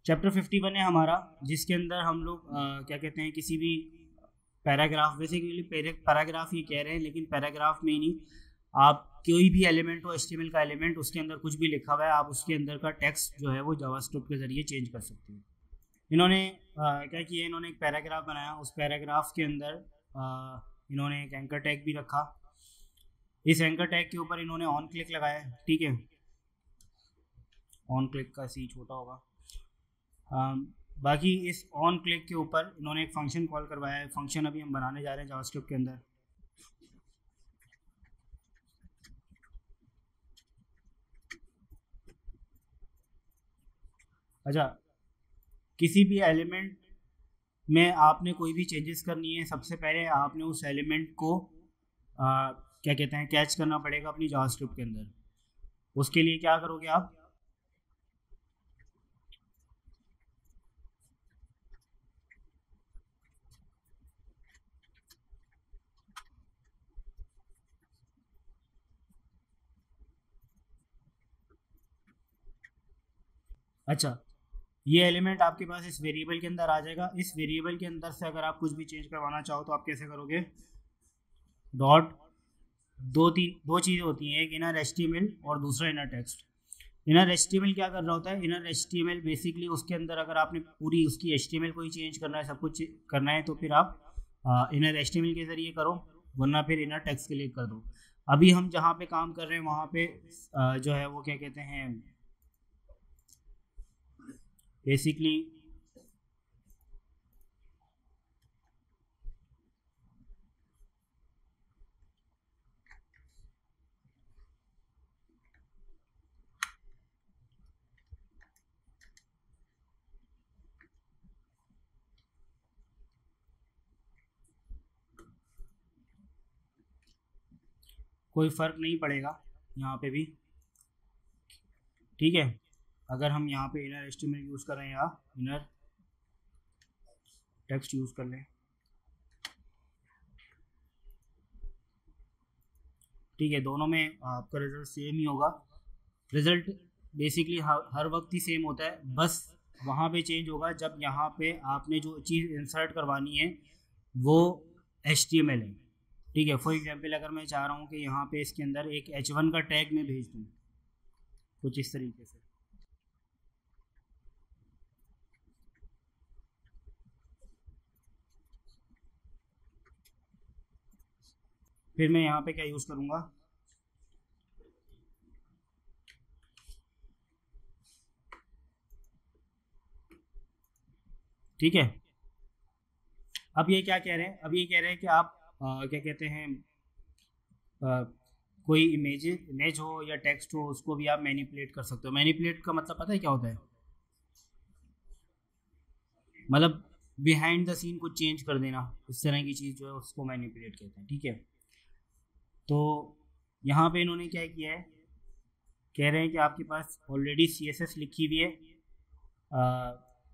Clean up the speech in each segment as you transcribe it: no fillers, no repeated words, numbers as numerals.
Chapter 51 है हमारा, जिसके अंदर हम लोग क्या कहते हैं, किसी भी पैराग्राफ, बेसिकली पैराग्राफ ही कह रहे हैं, लेकिन पैराग्राफ में ही नहीं, आप कोई भी एलिमेंट हो, HTML का एलिमेंट, उसके अंदर कुछ भी लिखा हुआ है, आप उसके अंदर का टेक्स्ट जो है वो जावास्क्रिप्ट के जरिए चेंज कर सकते हैं। इन्होंने क्या किया, इन्होंने एक पैराग्राफ बनाया, उस पैराग्राफ के अंदर इन्होंने एक एंकर टैग भी रखा। इस एंकर टैग के ऊपर इन्होंने ऑन क्लिक लगाया, ठीक है, ऑन क्लिक का सी छोटा होगा। बाकी इस ऑन क्लिक के ऊपर इन्होंने एक फंक्शन कॉल करवाया है। फंक्शन अभी हम बनाने जा रहे हैं जावास्क्रिप्ट के अंदर। अच्छा, किसी भी एलिमेंट में आपने कोई भी चेंजेस करनी है, सबसे पहले आपने उस एलिमेंट को क्या कहते हैं, कैच करना पड़ेगा अपनी जावास्क्रिप्ट के अंदर। उसके लिए क्या करोगे आप, अच्छा, ये एलिमेंट आपके पास इस वेरिएबल के अंदर आ जाएगा। इस वेरिएबल के अंदर से अगर आप कुछ भी चेंज करवाना चाहो तो आप कैसे करोगे, डॉट, दो चीज़ें होती हैं, एक इनर HTML और दूसरा इनर टेक्स्ट। इनर HTML क्या कर रहा होता है, इनर HTML बेसिकली उसके अंदर अगर आपने पूरी उसकी HTML को ही चेंज करना है, सब कुछ करना है, तो फिर आप इनर HTML के ज़रिए करो, वरना फिर इनर टेक्स्ट के लिए कर दो। अभी हम जहाँ पे काम कर रहे हैं वहाँ पे जो है वो क्या कहते हैं, बेसिकली कोई फ़र्क नहीं पड़ेगा यहाँ पे भी, ठीक है। अगर हम यहाँ पे इनर HTML यूज़ कर रहे हैं या इनर टेक्स्ट यूज़ कर लें, ठीक है, दोनों में आपका रिजल्ट सेम ही होगा। रिजल्ट बेसिकली हर वक्त ही सेम होता है, बस वहाँ पे चेंज होगा जब यहाँ पे आपने जो चीज़ इंसर्ट करवानी है वो HTML है, ठीक है। फॉर एग्जांपल अगर मैं चाह रहा हूँ कि यहाँ पे इसके अंदर एक H1 का टैग मैं भेज दूँ, कुछ इस तरीके से, फिर मैं यहाँ पे क्या यूज़ करूँगा, ठीक है। अब ये क्या कह रहे हैं, अब ये कह रहे हैं कि आप क्या कहते हैं, कोई इमेज हो या टेक्स्ट हो, उसको भी आप मैनिपुलेट कर सकते हो। मैनिपुलेट का मतलब पता है क्या होता है, मतलब बिहाइंड द सीन कुछ चेंज कर देना, इस तरह की चीज़ जो है उसको मैनिपुलेट कहते हैं, ठीक है। तो यहाँ पे इन्होंने क्या किया है, कह रहे हैं कि आपके पास ऑलरेडी CSS लिखी हुई है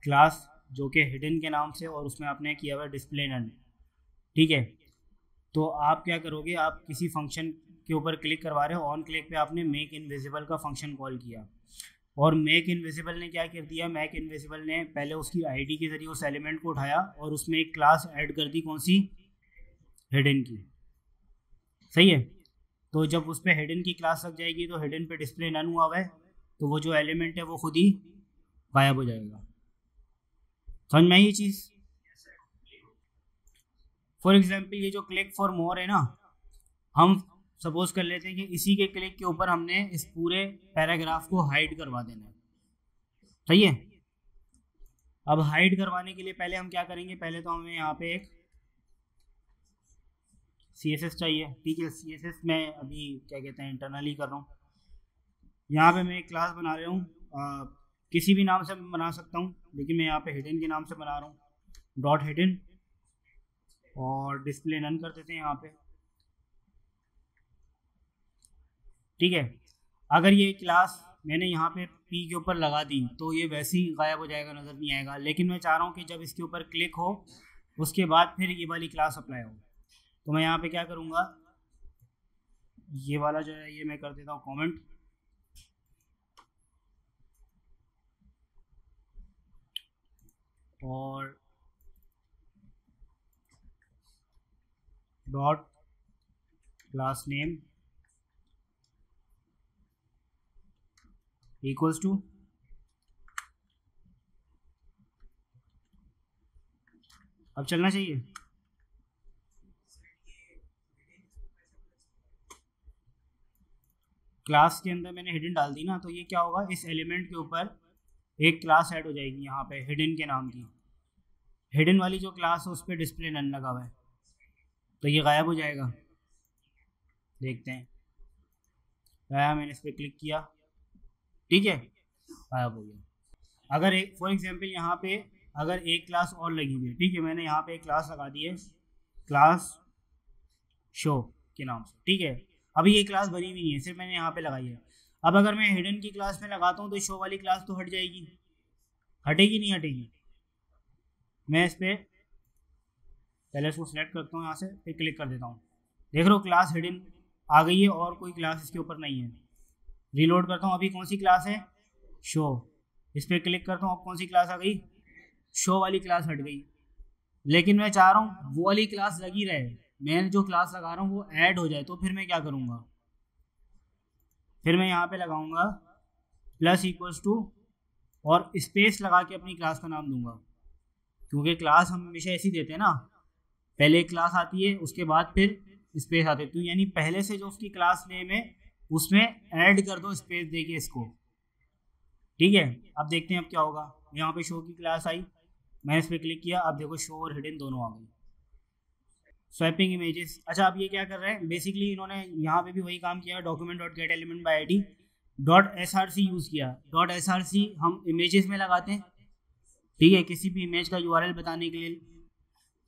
क्लास जो कि हिडन के नाम से, और उसमें आपने किया हुआ डिस्प्ले नन, ठीक है। तो आप क्या करोगे, आप किसी फंक्शन के ऊपर क्लिक करवा रहे हो, ऑन क्लिक पे आपने मेक इनविजिबल का फंक्शन कॉल किया, और मेक इनविजिबल ने क्या कर दिया, मेक इनविजिबल ने पहले उसकी आईडी के जरिए उस एलिमेंट को उठाया और उसमें एक क्लास ऐड कर दी, कौन सी, हिडन की, सही है। तो जब उस पर हिडन की क्लास लग जाएगी तो हिडन पे डिस्प्ले नन हुआ हुआ है, तो वो जो एलिमेंट है वो खुद ही गायब हो जाएगा। समझ में आई ये चीज़। फॉर एग्जाम्पल ये जो क्लिक फॉर मोर है ना, हम सपोज कर लेते हैं कि इसी के क्लिक के ऊपर हमने इस पूरे पैराग्राफ को हाइड करवा देना है, सही है। अब हाइड करवाने के लिए पहले हम क्या करेंगे, पहले तो हमें यहाँ पे एक CSS चाहिए, ठीक है। CSS मैं अभी क्या कहते हैं इंटरनली कर रहा हूँ। यहाँ पे मैं एक क्लास बना रहा हूँ, किसी भी नाम से बना सकता हूँ, लेकिन मैं यहाँ पे हिडन के नाम से बना रहा हूँ, डॉट हिडन, और डिस्प्ले नन कर देते हैं यहाँ पे, ठीक है। अगर ये क्लास मैंने यहाँ पे P के ऊपर लगा दी तो ये वैसे ही गायब हो जाएगा, नज़र नहीं आएगा, लेकिन मैं चाह रहा हूँ कि जब इसके ऊपर क्लिक हो उसके बाद फिर ये वाली क्लास अप्लाई हो, तो मैं यहाँ पे क्या करूँगा, ये वाला जो है ये मैं कर देता हूँ कमेंट, और dot class name equals to अब चलना चाहिए। क्लास के अंदर मैंने हिडन डाल दी ना, तो ये क्या होगा, इस एलिमेंट के ऊपर एक क्लास ऐड हो जाएगी यहाँ पे हिडन के नाम की। हिडन वाली जो क्लास है उस पर डिस्प्ले नन लगा हुआ है, तो ये गायब हो जाएगा। देखते हैं, आया, मैंने इस पर क्लिक किया, ठीक है, गायब हो गया। अगर एक फॉर एग्जांपल यहाँ पे अगर एक क्लास और लगी हुई है, ठीक है, मैंने यहाँ पे एक क्लास लगा दी है क्लास शो के नाम से, ठीक है, अभी ये क्लास बनी हुई नहीं है, सिर्फ मैंने यहाँ पे लगाई है। अब अगर मैं हिडन की क्लास में लगाता हूँ तो शो वाली क्लास तो हट जाएगी, हटेगी नहीं हटेगी। मैं इस पर पहले इसको सिलेक्ट करता हूँ, यहाँ से फिर क्लिक कर देता हूँ, देख रहे हो क्लास हिडन आ गई है और कोई क्लास इसके ऊपर नहीं है। रीलोड करता हूँ, अभी कौन सी क्लास है, शो, इस पर क्लिक करता हूँ, अब कौन सी क्लास आ गई, शो वाली क्लास हट गई। लेकिन मैं चाह रहा हूँ वो वाली क्लास लगी रहे, मैं जो क्लास लगा रहा हूँ वो ऐड हो जाए, तो फिर मैं क्या करूँगा, फिर मैं यहाँ पे लगाऊंगा प्लस इक्वल्स टू और स्पेस लगा के अपनी क्लास का नाम दूंगा, क्योंकि क्लास हम हमेशा ऐसी देते हैं ना, पहले एक क्लास आती है उसके बाद फिर स्पेस आते हैं, तो यानी पहले से जो उसकी क्लास नेम है उसमें ऐड कर दो स्पेस देके इसको, ठीक है। अब देखते हैं अब क्या होगा, यहाँ पे शो की क्लास आई, मैंने इस पर क्लिक किया, अब देखो शो और हिडन दोनों आ गई। स्वैपिंग इमेजेस, अच्छा अब ये क्या कर रहे हैं, बेसिकली इन्होंने यहाँ पे भी वही काम किया, document dot gate element by ID dot SRC use किया। डॉट एसआरसी हम इमेजेस में लगाते हैं, ठीक है, किसी भी इमेज का यूआरएल बताने के लिए।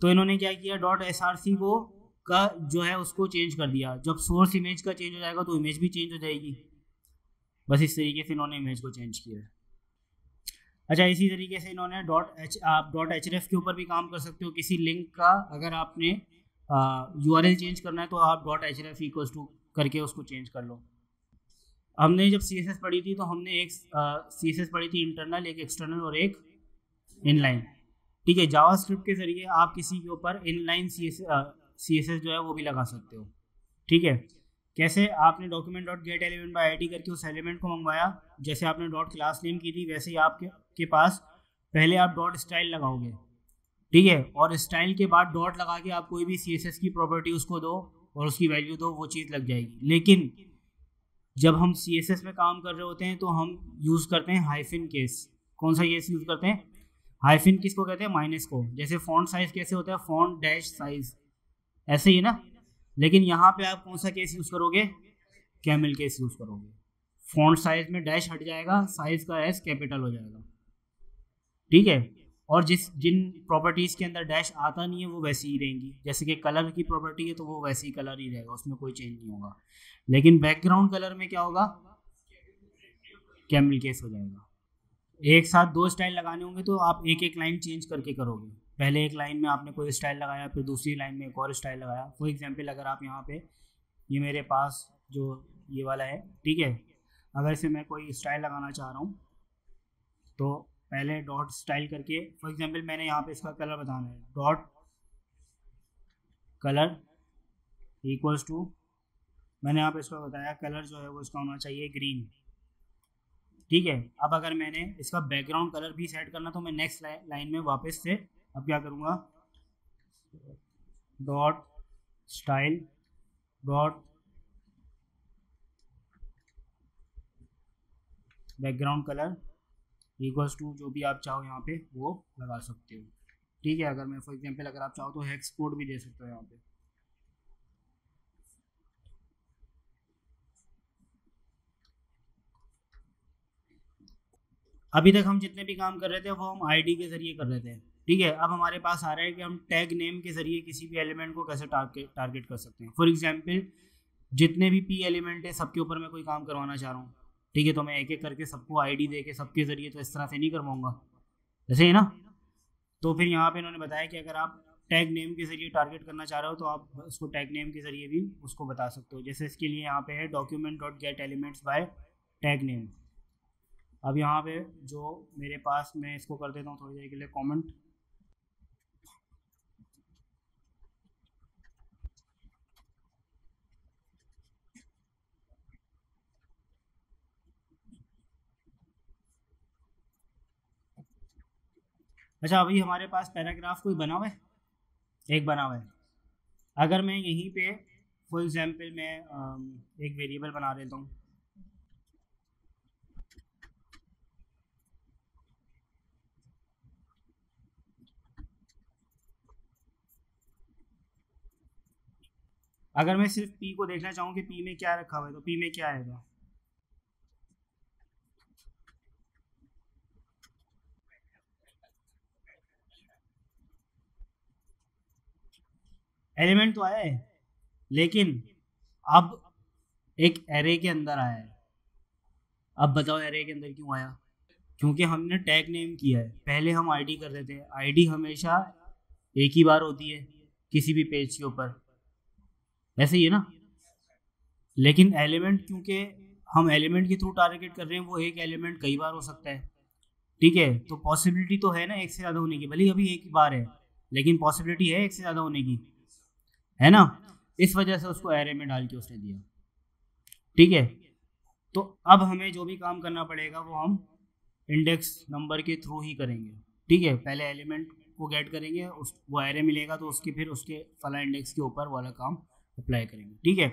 तो इन्होंने क्या किया, डॉट एसआरसी को का जो है उसको चेंज कर दिया, जब सोर्स इमेज का चेंज हो जाएगा तो इमेज भी चेंज हो जाएगी। बस इस तरीके से इन्होंने इमेज को चेंज किया है। अच्छा, इसी तरीके से इन्होंने आप डॉट एच के ऊपर भी काम कर सकते हो, किसी लिंक का अगर आपने यूआरएल चेंज करना है तो आप dot H F equals to करके उसको चेंज कर लो। हमने जब CSS पढ़ी थी तो हमने एक CSS पढ़ी थी इंटरनल, एक एक्सटर्नल और एक इनलाइन, ठीक है। जावास्क्रिप्ट के जरिए आप किसी के ऊपर इनलाइन CSS जो है वो भी लगा सकते हो, ठीक है। कैसे, आपने document dot gate element by ID करके उस एलिमेंट को मंगवाया, जैसे आपने डॉट क्लास नेम की थी वैसे ही आपके पास पहले आप डॉट स्टाइल लगाओगे, ठीक है, और स्टाइल के बाद डॉट लगा के आप कोई भी CSS की प्रॉपर्टी उसको दो और उसकी वैल्यू दो, वो चीज़ लग जाएगी। लेकिन जब हम CSS में काम कर रहे होते हैं तो हम यूज़ करते हैं हाइफिन केस। कौन सा केस यूज़ करते हैं, हाइफिन किसको कहते हैं, माइनस को। जैसे फॉन्ट साइज कैसे होता है, फॉन्ट डैश साइज, ऐसे ही ना। लेकिन यहाँ पे आप कौन सा केस यूज़ करोगे, कैमल केस यूज़ करोगे। फॉन्ट साइज में डैश हट जाएगा, साइज का एस कैपिटल हो जाएगा, ठीक है। और जिन प्रॉपर्टीज़ के अंदर डैश आता नहीं है वो वैसी ही रहेंगी, जैसे कि कलर की प्रॉपर्टी है तो वो वैसे ही कलर ही रहेगा, उसमें कोई चेंज नहीं होगा। लेकिन बैकग्राउंड कलर में क्या होगा, कैमल केस हो जाएगा। एक साथ दो स्टाइल लगाने होंगे तो आप एक एक लाइन चेंज करके करोगे, पहले एक लाइन में आपने कोई स्टाइल लगाया, फिर दूसरी लाइन में एक और स्टाइल लगाया। फॉर एग्जांपल अगर आप यहाँ पे ये मेरे पास जो ये वाला है, ठीक है, अगर इसे मैं कोई स्टाइल लगाना चाह रहा हूँ तो पहले डॉट स्टाइल करके, फॉर एग्जांपल मैंने यहाँ पे इसका कलर बताना है, डॉट कलर इक्वल्स टू, मैंने यहाँ पे इसका बताया कलर जो है वो इसका होना चाहिए ग्रीन, ठीक है। अब अगर मैंने इसका बैकग्राउंड कलर भी सेट करना तो मैं नेक्स्ट लाइन में वापस से अब क्या करूँगा, dot style dot background colour equals to जो भी आप चाहो यहाँ पे वो लगा सकते हो, ठीक है। अगर मैं फॉर एग्जांपल अगर आप चाहो तो हेक्स कोड भी दे सकते हो यहाँ पे। अभी तक हम जितने भी काम कर रहे थे वो हम आईडी के जरिए कर रहे थे, ठीक है। अब हमारे पास आ रहा है कि हम टैग नेम के जरिए किसी भी एलिमेंट को कैसे टारगेट कर सकते हैं। फॉर एग्जांपल जितने भी P एलिमेंट है सबके ऊपर मैं कोई काम करवाना चाह रहा हूँ, ठीक है, तो मैं एक एक करके सबको आईडी दे के सबके जरिए तो इस तरह से नहीं करवाऊंगा, जैसे ही ना। तो फिर यहाँ पे इन्होंने बताया कि अगर आप टैग नेम के जरिए टारगेट करना चाह रहे हो तो आप उसको टैग नेम के जरिए भी उसको बता सकते हो। जैसे इसके लिए यहाँ पे है document dot gate elements bye tag name. अब यहाँ पे जो मेरे पास, मैं इसको कर देता हूँ थोड़ी देर के लिए कमेंट, अच्छा, अभी हमारे पास पैराग्राफ कोई बना हुआ है, एक बना हुआ है। अगर मैं यहीं पे फॉर एग्जांपल मैं एक वेरिएबल बना देता हूँ, अगर मैं सिर्फ पी को देखना चाहूँ कि पी में क्या रखा हुआ है, तो पी में क्या आएगा? एलिमेंट तो आया है, लेकिन अब एक एरे के अंदर आया है। अब बताओ एरे के अंदर क्यों आया? क्योंकि हमने टैग नेम किया है। पहले हम आईडी कर देते हैं, आईडी हमेशा एक ही बार होती है किसी भी पेज के ऊपर, ऐसे ही है ना। लेकिन एलिमेंट, क्योंकि हम एलिमेंट के थ्रू टारगेट कर रहे हैं, वो एक एलिमेंट कई बार हो सकता है। ठीक है, तो पॉसिबिलिटी तो है ना एक से ज़्यादा होने की, भले ही अभी एक बार है, लेकिन पॉसिबिलिटी है एक से ज़्यादा होने की, है ना। इस वजह से उसको एरे में डाल के उसने दिया। ठीक है, तो अब हमें जो भी काम करना पड़ेगा वो हम इंडेक्स नंबर के थ्रू ही करेंगे। ठीक है, पहले एलिमेंट को गेट करेंगे, उस वो एरे मिलेगा तो उसके फिर उसके फला इंडेक्स के ऊपर वाला काम अप्लाई करेंगे। ठीक है,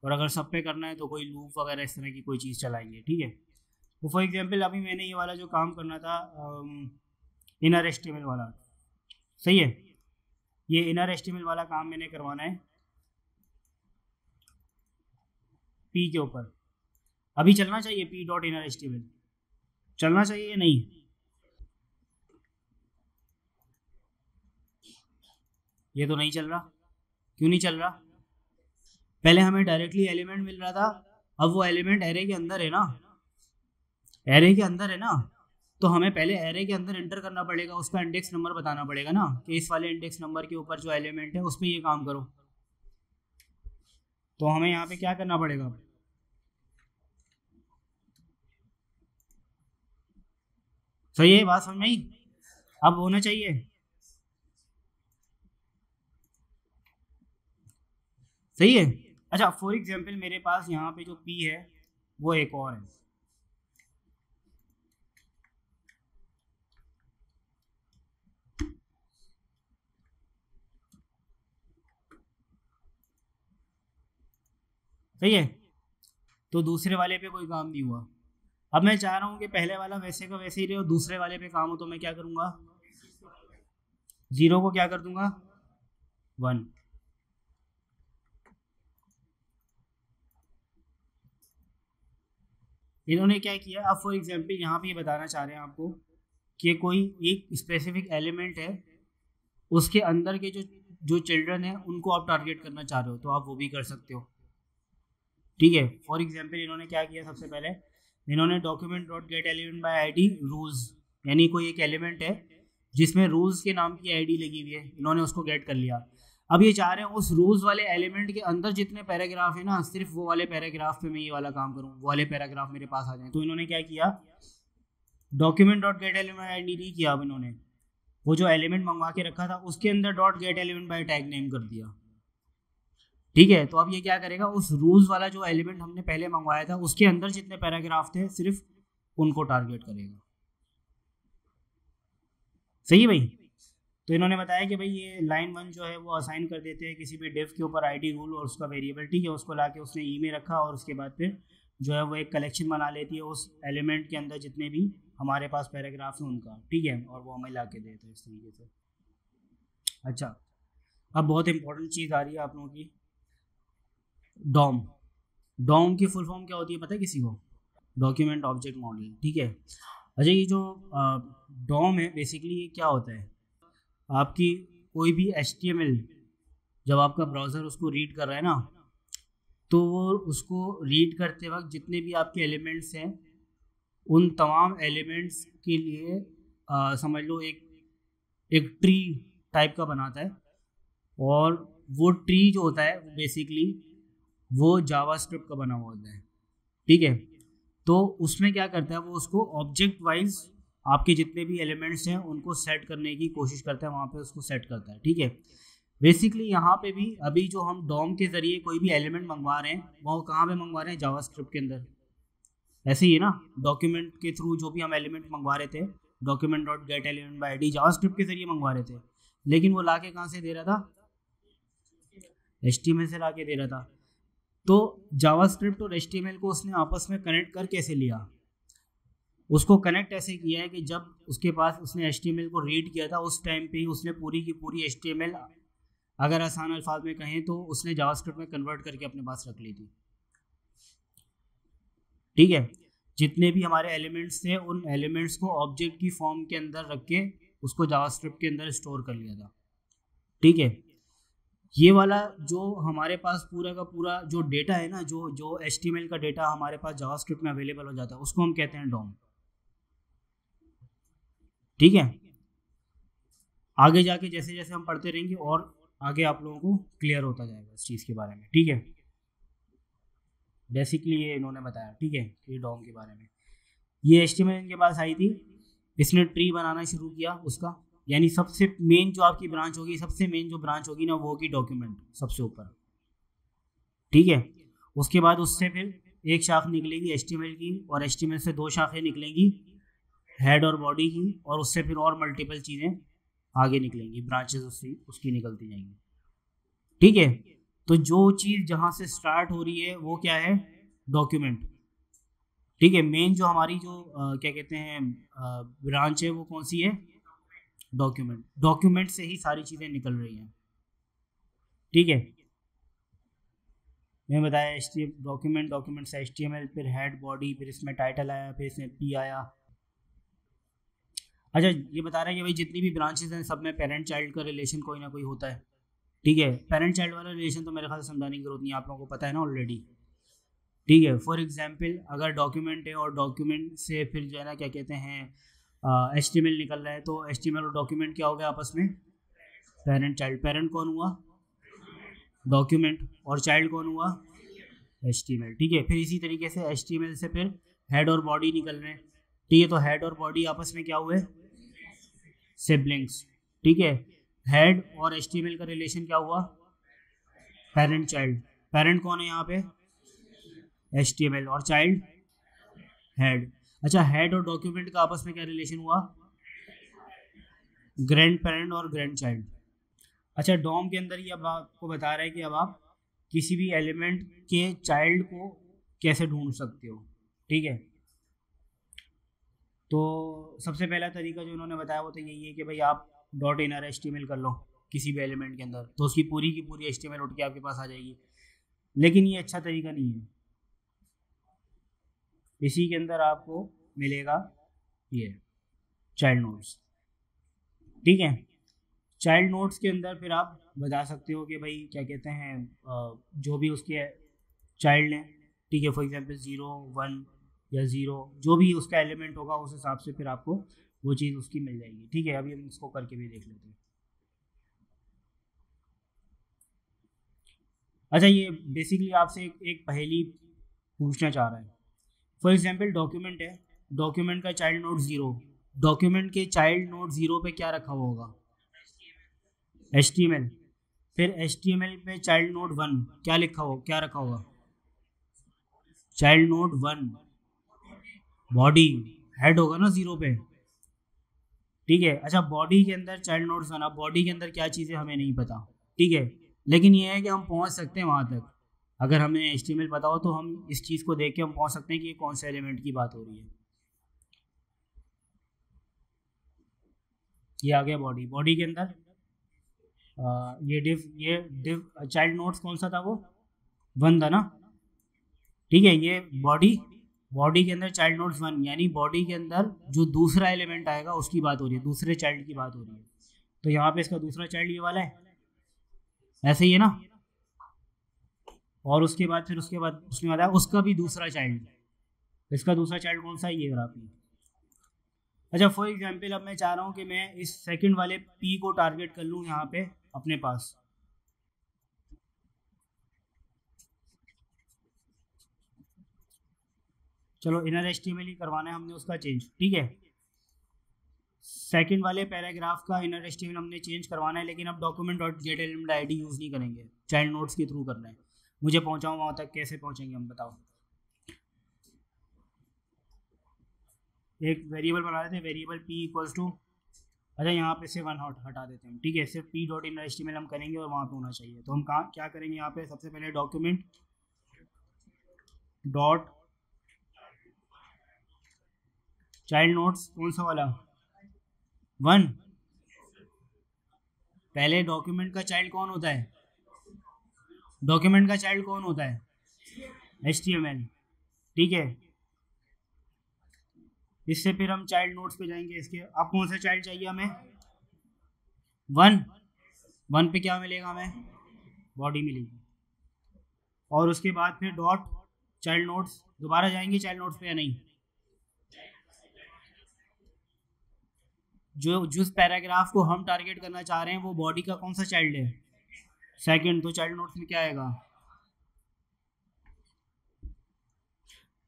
और अगर सब पे करना है तो कोई लूप वगैरह इस तरह की कोई चीज़ चलाएंगे। ठीक है, तो फॉर एग्जांपल अभी मैंने ये वाला जो काम करना था इनर एस्टिमेल वाला, सही है, ये इनर एस्टिमेल वाला काम मैंने करवाना है पी के ऊपर। अभी चलना चाहिए पी डॉट इनर एस्टिमेल, चलना चाहिए या नहीं? ये तो नहीं चल रहा, क्यों नहीं चल रहा? पहले हमें डायरेक्टली एलिमेंट मिल रहा था, अब वो एलिमेंट एरे के अंदर है ना, एरे के अंदर है ना, तो हमें पहले एरे के अंदर एंटर करना पड़ेगा, उसका इंडेक्स नंबर बताना पड़ेगा ना, कि इस वाले इंडेक्स नंबर के ऊपर जो एलिमेंट है उस पर ये काम करो। तो हमें यहाँ पे क्या करना पड़ेगा? सही है, बात समझ में आई? अब होना चाहिए, सही है। अच्छा, फॉर एग्जाम्पल मेरे पास यहाँ पे जो पी है वो एक और है, सही है, तो दूसरे वाले पे कोई काम नहीं हुआ। अब मैं चाह रहा हूँ कि पहले वाला वैसे का वैसे ही रहे और दूसरे वाले पे काम हो, तो मैं क्या करूँगा? जीरो को क्या कर दूंगा? वन। इन्होंने क्या किया, अब फॉर एग्जाम्पल यहाँ पे ये बताना चाह रहे हैं आपको कि कोई एक स्पेसिफिक एलिमेंट है, उसके अंदर के जो जो चिल्ड्रन है उनको आप टारगेट करना चाह रहे हो, तो आप वो भी कर सकते हो। ठीक है, फॉर एग्जाम्पल इन्होंने क्या किया, सबसे पहले इन्होंने document dot gate element by ID rules, यानी कोई एक एलिमेंट है जिसमें रूल्स के नाम की आईडी लगी हुई है, इन्होंने उसको गेट कर लिया। अब ये चाह रहे हैं उस रूल्स वाले एलिमेंट के अंदर जितने पैराग्राफ है ना, सिर्फ वो वाले पैराग्राफ पे मैं ये वाला काम करूँ, वो वाले पैराग्राफ मेरे पास आ जाए। तो इन्होंने क्या किया, document dot gate element ID नहीं किया, अब इन्होंने वो जो एलिमेंट मंगवा के रखा था उसके अंदर dot gate element by tag name कर दिया। ठीक है, तो अब ये क्या करेगा, उस रूल्स वाला जो एलिमेंट हमने पहले मंगवाया था उसके अंदर जितने पैराग्राफ थे सिर्फ उनको टारगेट करेगा। सही है भाई? तो इन्होंने बताया कि भाई ये लाइन वन जो है वो असाइन कर देते हैं किसी भी डिफ के ऊपर आईडी रूल और उसका वेरिएबल। ठीक है, उसको लाके उसने ई में रखा और उसके बाद फिर जो है वो एक कलेक्शन बना लेती है उस एलिमेंट के अंदर जितने भी हमारे पास पैराग्राफ हैं उनका। ठीक है, और वो हमें ला के देते हैं इस तरीके से। अच्छा, अब बहुत इंपॉर्टेंट चीज़ आ रही है आप लोगों की, डॉम। डॉम की फुल फॉर्म क्या होती है पता है किसी को? Document object model. ठीक है, अच्छा ये जो डॉम है बेसिकली ये क्या होता है, आपकी कोई भी HTML जब आपका ब्राउज़र उसको रीड कर रहा है ना, तो वो उसको रीड करते वक्त जितने भी आपके एलिमेंट्स हैं उन तमाम एलिमेंट्स के लिए समझ लो एक एक ट्री टाइप का बनाता है। और वो ट्री जो होता है वो बेसिकली वो जावास्क्रिप्ट का बना हुआ होता है। ठीक है, तो उसमें क्या करता है, वो उसको ऑब्जेक्ट वाइज आपके जितने भी एलिमेंट्स हैं उनको सेट करने की कोशिश करता है, वहाँ पे उसको सेट करता है। ठीक है, बेसिकली यहाँ पे भी अभी जो हम डॉम के ज़रिए कोई भी एलिमेंट मंगवा रहे हैं वो कहाँ पे मंगवा रहे हैं? जावास्क्रिप्ट के अंदर। ऐसे ही है ना, डॉक्यूमेंट के थ्रू जो भी हम एलिमेंट मंगवा रहे थे document dot gate element by ID JavaScript के जरिए मंगवा रहे थे, लेकिन वो लाके कहाँ से दे रहा था, HTML से लाके दे रहा था। तो जावास्क्रिप्ट और HTML को उसने आपस में कनेक्ट कर कैसे लिया, उसको कनेक्ट ऐसे किया है कि जब उसके पास उसने HTML को रीड किया था उस टाइम पे ही उसने पूरी की पूरी HTML, अगर आसान अल्फाज में कहें तो उसने जावास्क्रिप्ट में कन्वर्ट करके अपने पास रख ली थी। ठीक है, जितने भी हमारे एलिमेंट्स थे उन एलिमेंट्स को ऑब्जेक्ट की फॉर्म के अंदर रख के उसको जावास्क्रिप्ट के अंदर स्टोर कर लिया था। ठीक है, ये वाला जो हमारे पास पूरा का पूरा जो डेटा है ना, जो HTML का डेटा हमारे पास जावास्क्रिप्ट में अवेलेबल हो जाता है, उसको हम कहते हैं डॉम। ठीक है, आगे जाके जैसे जैसे हम पढ़ते रहेंगे और आगे आप लोगों को क्लियर होता जाएगा इस चीज़ के बारे में। ठीक है, बेसिकली ये इन्होंने बताया। ठीक है, ये डॉम के बारे में। ये HTML इनके पास आई थी, इसने ट्री बनाना शुरू किया उसका, यानी सबसे मेन जो आपकी ब्रांच होगी, सबसे मेन जो ब्रांच होगी ना, वो होगी डॉक्यूमेंट सबसे ऊपर। ठीक है, उसके बाद उससे फिर एक शाख निकलेगी HTML की, और HTML से 2 शाखें निकलेंगी हेड और बॉडी की, और उससे फिर और मल्टीपल चीज़ें आगे निकलेंगी, ब्रांचेस उसकी निकलती जाएंगी। ठीक है, तो जो चीज़ जहाँ से स्टार्ट हो रही है वो क्या है, डॉक्यूमेंट। ठीक है, मेन जो हमारी जो क्या कहते हैं ब्रांच है वो कौन सी है, डॉक्यूमेंट। डॉक्यूमेंट से ही सारी चीज़ें निकल रही हैं। ठीक है, मैंने बताया डॉक्यूमेंट, डॉक्यूमेंट से HTML, फिर हेड बॉडी, फिर इसमें टाइटल आया, फिर इसमें P आया। अच्छा, ये बता रहा है कि भाई जितनी भी ब्रांचेस हैं सब में पेरेंट चाइल्ड का रिलेशन कोई ना कोई होता है। ठीक है, पेरेंट चाइल्ड वाला रिलेशन तो मेरे ख्याल से समझाने की जरूरत नहीं है, आप लोगों को पता है ना ऑलरेडी। ठीक है, फॉर एग्जांपल अगर डॉक्यूमेंट है और डॉक्यूमेंट से फिर जो है ना क्या कहते हैं HTML निकल रहा है, तो HTML और डॉक्यूमेंट क्या हो गया आपस में, पेरेंट चाइल्ड। पेरेंट कौन हुआ, डॉक्यूमेंट, और चाइल्ड कौन हुआ, HTML। ठीक है, फिर इसी तरीके से HTML से फिर हेड और बॉडी निकल रहे हैं। ठीक है, तो हेड और बॉडी आपस में क्या हुए, सिबलिंग्स। ठीक है, हेड और HTML का रिलेशन क्या हुआ, पेरेंट चाइल्ड। पेरेंट कौन है यहाँ पे, HTML, और चाइल्ड हेड। अच्छा, हेड और डॉक्यूमेंट का आपस में क्या रिलेशन हुआ, ग्रैंड पेरेंट और ग्रैंड चाइल्ड। अच्छा, डॉम के अंदर ये अब आपको बता रहा है कि अब आप किसी भी एलिमेंट के चाइल्ड को कैसे ढूंढ सकते हो। ठीक है, तो सबसे पहला तरीका जो उन्होंने बताया वो तो यही है कि भाई आप डॉट इनर HTML कर लो किसी भी एलिमेंट के अंदर, तो उसकी पूरी की पूरी HTML उठ के आपके पास आ जाएगी। लेकिन ये अच्छा तरीका नहीं है, इसी के अंदर आपको मिलेगा ये चाइल्ड नोड्स। ठीक है, चाइल्ड नोड्स के अंदर फिर आप बता सकते हो कि भाई क्या कहते हैं जो भी उसके चाइल्ड हैं। ठीक है, फॉर एग्जांपल 0 1 या 0 जो भी उसका एलिमेंट होगा उस हिसाब से फिर आपको वो चीज़ उसकी मिल जाएगी। ठीक है, अभी हम इसको करके भी देख लेते हैं। अच्छा, ये बेसिकली आपसे एक पहेली पूछना चाह रहा है। फॉर एग्जांपल डॉक्यूमेंट है, डॉक्यूमेंट का चाइल्ड नोड 0, डॉक्यूमेंट के चाइल्ड नोड 0 पे क्या रखा हुआ होगा, HTML। फिर HTML पे चाइल्ड नोड 1 क्या लिखा हो, क्या रखा होगा, चाइल्ड नोड 1 बॉडी, हेड होगा ना 0 पे। ठीक है, अच्छा बॉडी के अंदर चाइल्ड नोड्स बना, बॉडी के अंदर क्या चीज़ें हमें नहीं पता। ठीक है, लेकिन ये है कि हम पहुंच सकते हैं वहां तक, अगर हमें HTML पता हो तो हम इस चीज़ को देख के हम पहुंच सकते हैं कि ये कौन से एलिमेंट की बात हो रही है। ये आ गया बॉडी। बॉडी के अंदर ये डिव चाइल्ड नोड्स कौन सा था, वो 1 था ना। ठीक है, ये बॉडी, बॉडी के अंदर चाइल्ड नोड्स 1, यानी बॉडी के अंदर जो दूसरा एलिमेंट आएगा उसकी बात हो रही है, दूसरे चाइल्ड की बात हो रही है। तो यहाँ पे इसका दूसरा चाइल्ड ये वाला है, ऐसे ही है ना। और उसके बाद फिर उसके बाद उसने बताया उसका भी दूसरा चाइल्ड, इसका दूसरा चाइल्ड कौन सा है, ये ग्राफ में। अच्छा, फॉर एग्जाम्पल अब मैं चाह रहा हूँ कि मैं इस सेकंड वाले P को टारगेट कर लूँ यहाँ पे अपने पास। चलो इनर HTML ही करवाना है हमने उसका चेंज। ठीक है, सेकंड वाले पैराग्राफ का इनर HTML हमने चेंज करवाना है, लेकिन अब document dot gate element ID use नहीं करेंगे, चाइल्ड नोड्स के थ्रू करना है। मुझे पहुँचाऊँ वहाँ तक, कैसे पहुँचेंगे हम बताओ। एक वेरिएबल बना लेते हैं, वेरिएबल p इक्वल्स टू, अच्छा यहाँ पे से वन हटा देते हैं, ठीक है, सिर्फ p डॉट इन HTML हम करेंगे और वहाँ पे होना चाहिए। तो हम कहाँ क्या करेंगे, यहाँ पे सबसे पहले डॉक्यूमेंट डॉट चाइल्ड नोट्स, कौन सा वाला, 1। पहले डॉक्यूमेंट का चाइल्ड कौन होता है, डॉक्यूमेंट का चाइल्ड कौन होता है, HTML, ठीक है। इससे फिर हम चाइल्ड नोट्स पे जाएंगे इसके। अब कौन सा चाइल्ड चाहिए हमें, 1 पे क्या मिलेगा हमें, बॉडी मिलेगी। और उसके बाद फिर डॉट चाइल्ड नोट्स, दोबारा जाएंगे चाइल्ड नोट्स पे या नहीं, जो जिस पैराग्राफ को हम टारगेट करना चाह रहे हैं वो बॉडी का कौन सा चाइल्ड है, सेकंड, तो चाइल्ड नोट्स में क्या आएगा,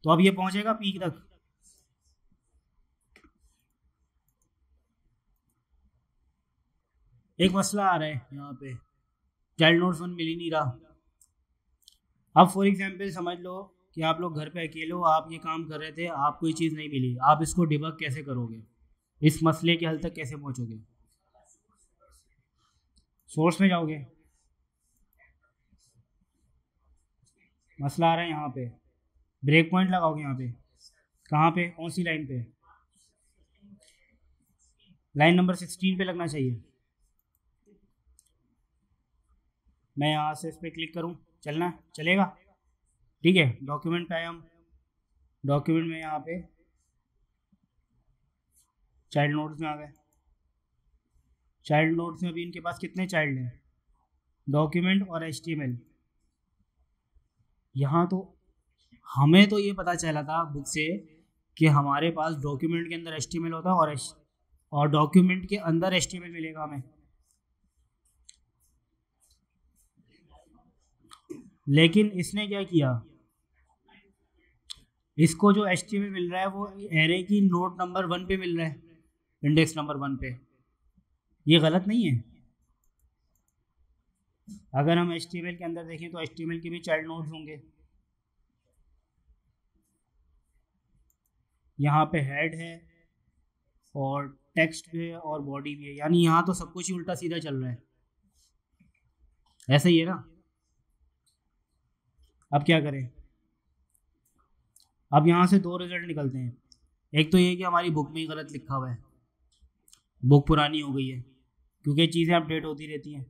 तो अब ये पहुंचेगा पीक तक। एक मसला आ रहा है यहाँ पे, चाइल्ड नोट्स 1 मिल ही नहीं रहा। अब फॉर एग्जांपल समझ लो कि आप लोग घर पे अकेले हो, आप ये काम कर रहे थे, आपको ये चीज़ नहीं मिली, आप इसको डिबग कैसे करोगे, इस मसले के हल तक कैसे पहुंचोगे, सोर्स में जाओगे, मसला आ रहा है यहाँ पे, ब्रेक पॉइंट लगाओगे यहाँ पे, कहाँ पे, कौन सी लाइन पे, लाइन नंबर 16 पे लगना चाहिए। मैं यहाँ से इस पर क्लिक करूँ, चलना चलेगा, ठीक है। डॉक्यूमेंट पे आए हम, डॉक्यूमेंट में यहाँ पे चाइल्ड नोट्स में आ गए। चाइल्ड नोट्स में अभी इनके पास कितने चाइल्ड हैं, डॉक्यूमेंट और HTML। यहाँ तो हमें तो ये पता चला था बुक से कि हमारे पास डॉक्यूमेंट के अंदर HTML होता है और डॉक्यूमेंट के अंदर HTML मिलेगा हमें, लेकिन इसने क्या किया, इसको जो HTML मिल रहा है वो एरे की नोड नंबर 1 पे मिल रहा है, इंडेक्स नंबर 1 पे। ये गलत नहीं है, अगर हम HTML के अंदर देखें तो HTML के भी चाइल्ड नोड्स होंगे। यहाँ पे हेड है और टेक्स्ट भी है और बॉडी भी है, यानी यहाँ तो सब कुछ ही उल्टा सीधा चल रहा है, ऐसा ही है ना। अब क्या करें, अब यहाँ से 2 रिजल्ट निकलते हैं। एक तो ये कि हमारी बुक में ही गलत लिखा हुआ है, बुक पुरानी हो गई है, क्योंकि चीज़ें अपडेट होती रहती हैं,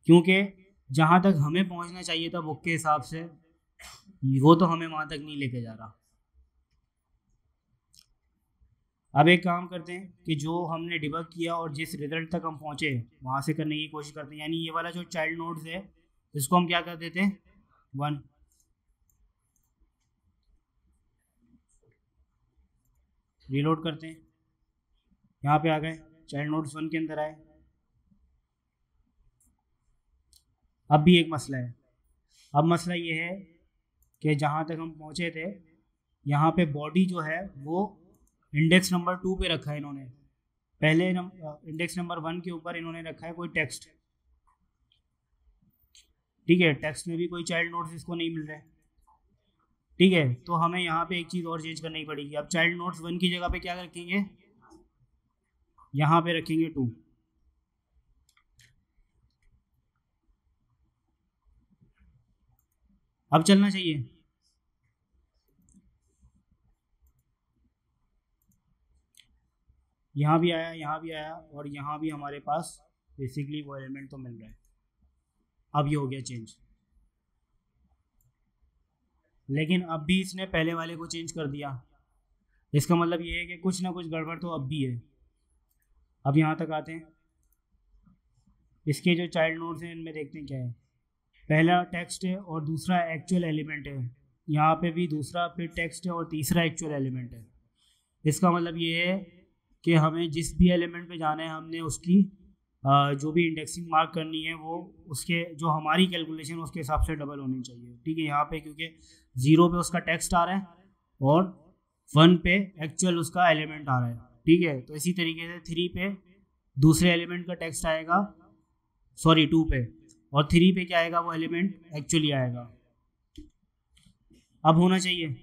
क्योंकि जहाँ तक हमें पहुँचना चाहिए था बुक के हिसाब से वो तो हमें वहाँ तक नहीं लेके जा रहा। अब एक काम करते हैं कि जो हमने डिबग किया और जिस रिजल्ट तक हम पहुँचे वहाँ से करने की कोशिश करते हैं, यानी ये वाला जो चाइल्ड नोड्स है इसको हम क्या कर देते हैं, 1। रीलोड करते हैं, यहाँ पे आ गए, चाइल्ड नोड्स 1 के अंदर आए। अब भी एक मसला है, अब मसला ये है कि जहाँ तक हम पहुँचे थे यहाँ पे बॉडी जो है वो इंडेक्स नंबर 2 पे रखा है इन्होंने, पहले इंडेक्स नंबर 1 के ऊपर इन्होंने रखा है कोई टेक्स्ट, ठीक है, टेक्स्ट में भी कोई चाइल्ड नोट्स इसको नहीं मिल रहा है, ठीक है। तो हमें यहाँ पे एक चीज़ और चेंज करनी पड़ेगी। अब चाइल्ड नोट्स 1 की जगह पे क्या रखेंगे, यहाँ पे रखेंगे 2। अब चलना चाहिए, यहाँ भी आया, यहाँ भी आया और यहाँ भी हमारे पास बेसिकली वो एलिमेंट तो मिल रहा है। अब ये हो गया चेंज, लेकिन अब भी इसने पहले वाले को चेंज कर दिया, इसका मतलब ये है कि कुछ ना कुछ गड़बड़ तो अब भी है। अब यहाँ तक आते हैं, इसके जो चाइल्ड नोड्स हैं इनमें देखते हैं क्या है, पहला टेक्स्ट है और दूसरा एक्चुअल एलिमेंट है, यहाँ पे भी दूसरा फिर टेक्स्ट है और तीसरा एक्चुअल एलिमेंट है। इसका मतलब ये है कि हमें जिस भी एलिमेंट पे जाना है हमने उसकी जो भी इंडेक्सिंग मार्क करनी है वो उसके जो हमारी कैलकुलेशन उसके हिसाब से डबल होनी चाहिए, ठीक है। यहाँ पे क्योंकि 0 पे उसका टेक्स्ट आ रहा है और 1 पे एक्चुअल उसका एलिमेंट आ रहा है, ठीक है। तो इसी तरीके से 3 पे दूसरे एलिमेंट का टेक्स्ट आएगा, सॉरी 2 पे, और 3 पे क्या आएगा, वो एलिमेंट एक्चुअली आएगा। अब होना चाहिए,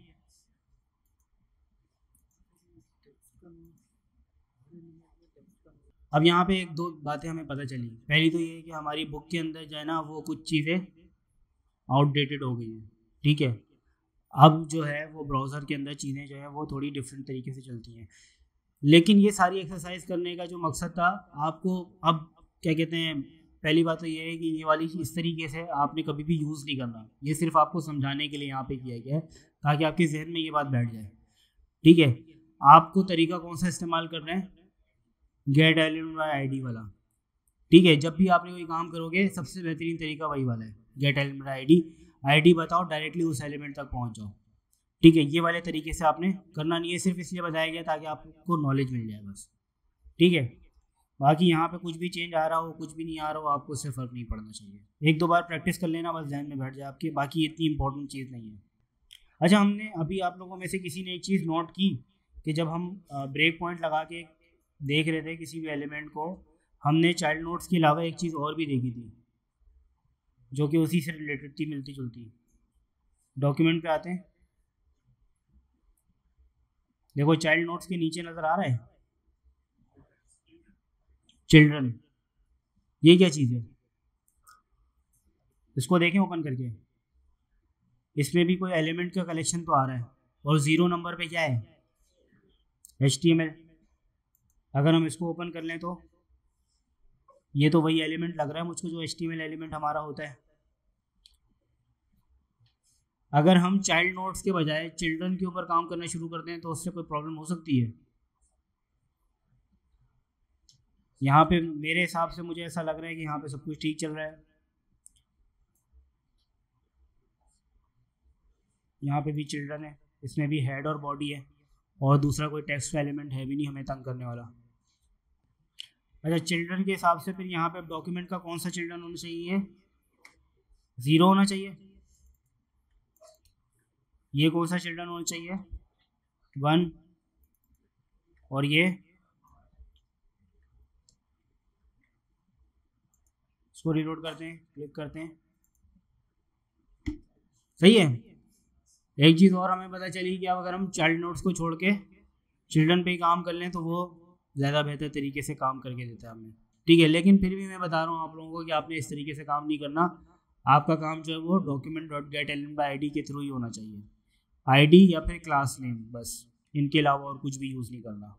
अब यहाँ पे एक दो बातें हमें पता चली। पहली तो ये है कि हमारी बुक के अंदर जो है ना वो कुछ चीज़ें आउटडेटेड हो गई हैं, ठीक है। अब जो है वो ब्राउज़र के अंदर चीज़ें जो है वो थोड़ी डिफरेंट तरीके से चलती हैं। लेकिन ये सारी एक्सरसाइज करने का जो मकसद था आपको, अब क्या कहते हैं, पहली बात तो ये है कि ये वाली इस तरीके से आपने कभी भी यूज़ नहीं करना। ये सिर्फ आपको समझाने के लिए यहाँ पे किया गया है ताकि आपके जहन में ये बात बैठ जाए, ठीक है। आपको तरीका कौन सा इस्तेमाल कर रहे हैं, गेट एलिमेंट बाय आईडी वाला, ठीक है। जब भी आपने कोई काम करोगे सबसे बेहतरीन तरीका वही वाला है, gate element by ID, ID बताओ डायरेक्टली उस एलिमेंट तक पहुँच जाओ, ठीक है। ये वाले तरीके से आपने करना नहीं है, सिर्फ इसलिए बताया गया ताकि आपको नॉलेज मिल जाए बस, ठीक है। बाकी यहाँ पे कुछ भी चेंज आ रहा हो कुछ भी नहीं आ रहा हो आपको उससे फ़र्क नहीं पड़ना चाहिए। एक दो बार प्रैक्टिस कर लेना बस, जहन में बैठ जाए आपके, बाकी इतनी इंपॉर्टेंट चीज़ नहीं है। अच्छा, हमने अभी आप लोगों में से किसी ने एक चीज़ नोट की कि जब हम ब्रेक पॉइंट लगा के देख रहे थे किसी भी एलिमेंट को, हमने चाइल्ड नोट्स के अलावा एक चीज़ और भी देखी थी जो कि उसी से रिलेटेड थी, मिलती जुलती। डॉक्यूमेंट पे आते हैं, देखो चाइल्ड नोट्स के नीचे नज़र आ रहा है चिल्ड्रन, ये क्या चीज़ है, इसको देखें ओपन करके। इसमें भी कोई एलिमेंट का कलेक्शन तो आ रहा है और 0 नंबर पे क्या है, HTML। अगर हम इसको ओपन कर लें तो ये तो वही एलिमेंट लग रहा है मुझको जो HTML एलिमेंट हमारा होता है। अगर हम चाइल्ड नोट्स के बजाय चिल्ड्रन के ऊपर काम करना शुरू करते हैं तो उससे कोई प्रॉब्लम हो सकती है। यहाँ पे मेरे हिसाब से मुझे ऐसा लग रहा है कि यहाँ पे सब कुछ ठीक चल रहा है, यहाँ पे भी चिल्ड्रन है, इसमें भी हेड और बॉडी है और दूसरा कोई टेक्स्ट का एलिमेंट है भी नहीं हमें तंग करने वाला। अच्छा, चिल्ड्रन के हिसाब से फिर यहाँ पे डॉक्यूमेंट का कौन सा चिल्ड्रन होना चाहिए, 0 होना चाहिए। ये कौन सा चिल्ड्रन होना चाहिए, 1। और ये इसको रिलोड करते हैं, क्लिक करते हैं, सही है। एक चीज़ और हमें पता चली कि अब अगर हम चाइल्ड नोट्स को छोड़ के चिल्ड्रन पे ही काम कर लें तो वो ज़्यादा बेहतर तरीके से काम करके देता है हमें, ठीक है। लेकिन फिर भी मैं बता रहा हूँ आप लोगों को कि आपने इस तरीके से काम नहीं करना। आपका काम जो है वो document dot gate element by ID के थ्रू ही होना चाहिए, आईडी या फिर क्लास नेम, बस इनके अलावा और कुछ भी यूज़ नहीं करना।